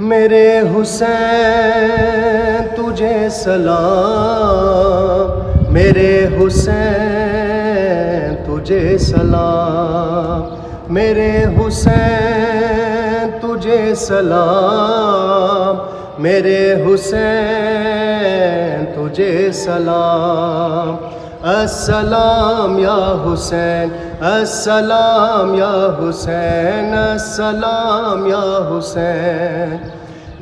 میرے حسین تجھے سلام، میرے حسین تجھے سلام، میرے حسین تجھے سلام، میرے حسین تجھے سلام۔ السلام یا حسین، السلام یا حسین، السلام یا حسین۔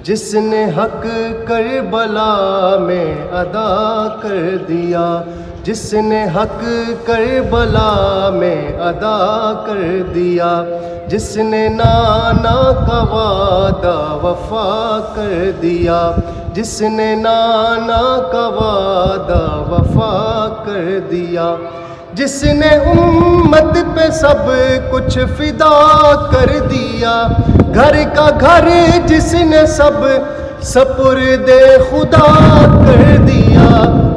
جس نے حق کربلا میں ادا کر دیا، جس نے حق کربلا میں ادا کر دیا، جس نے نانا کا وعدہ وفا کر دیا، جس نے نانا کا وعدہ وفا کر دیا، جس نے امت پہ سب کچھ فدا کر دیا، گھر کا گھر جس نے سب سپرد خدا کر دیا،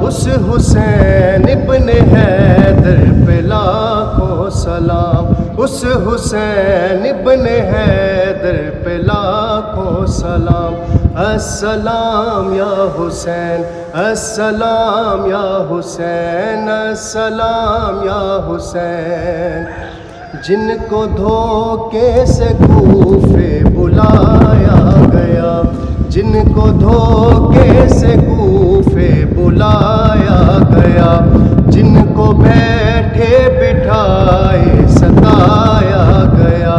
اس حسین ابن حیدر پہ لاکھوں سلام، اس حسین ابن حیدر پہ لاکھوں سلام۔ السلام یا حسین، السلام یا حسین، السلام یا حسین۔ جن کو دھوکے سے کوفے بلایا گیا، جن کو دھوکے سے کوفے بلایا گیا، جن کو بیٹھے بٹھائے ستایا گیا،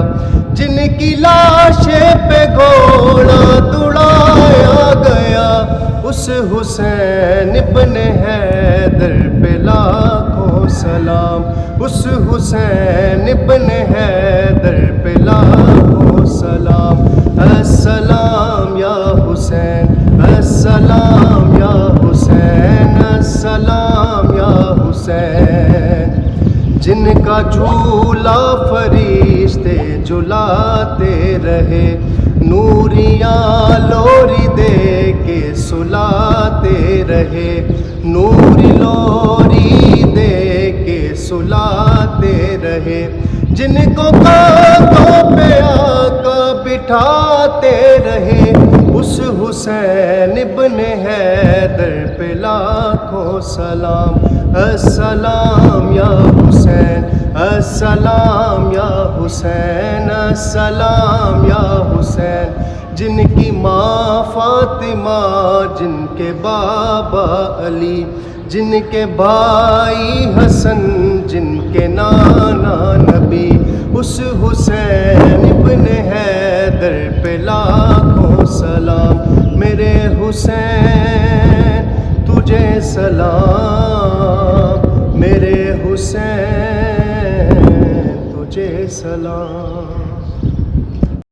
جن کی لاشیں پہ گھوڑا دوڑایا گیا، اس حسین ابن حیدر پہ لاکھوں سلام، اس حسین ابن حیدر پہ لاکھوں سلام۔ السلام یا حسین، السلام یا حسین، السلام یا حسین۔ جن کا جھولا فرشتے جلاتے رہے، نوریاں لوری دے کے سلاتے رہے، نوری لوری دے کے سلاتے رہے، جن کو کانٹوں پہ آقا بٹھاتے رہے، اس حسین ابن حیدر پہ لاکھوں سلام۔ السلام یا حسین، السلام یا حسین، السلام یا حسین۔ جن کی ماں فاطمہ، جن کے بابا علی، جن کے بھائی حسن، جن کے نانا نبی، اس حسین ابن حیدر پہ لاکھوں سلام۔ میرے حسین تجھے سلام، میرے حسین تجھے سلام۔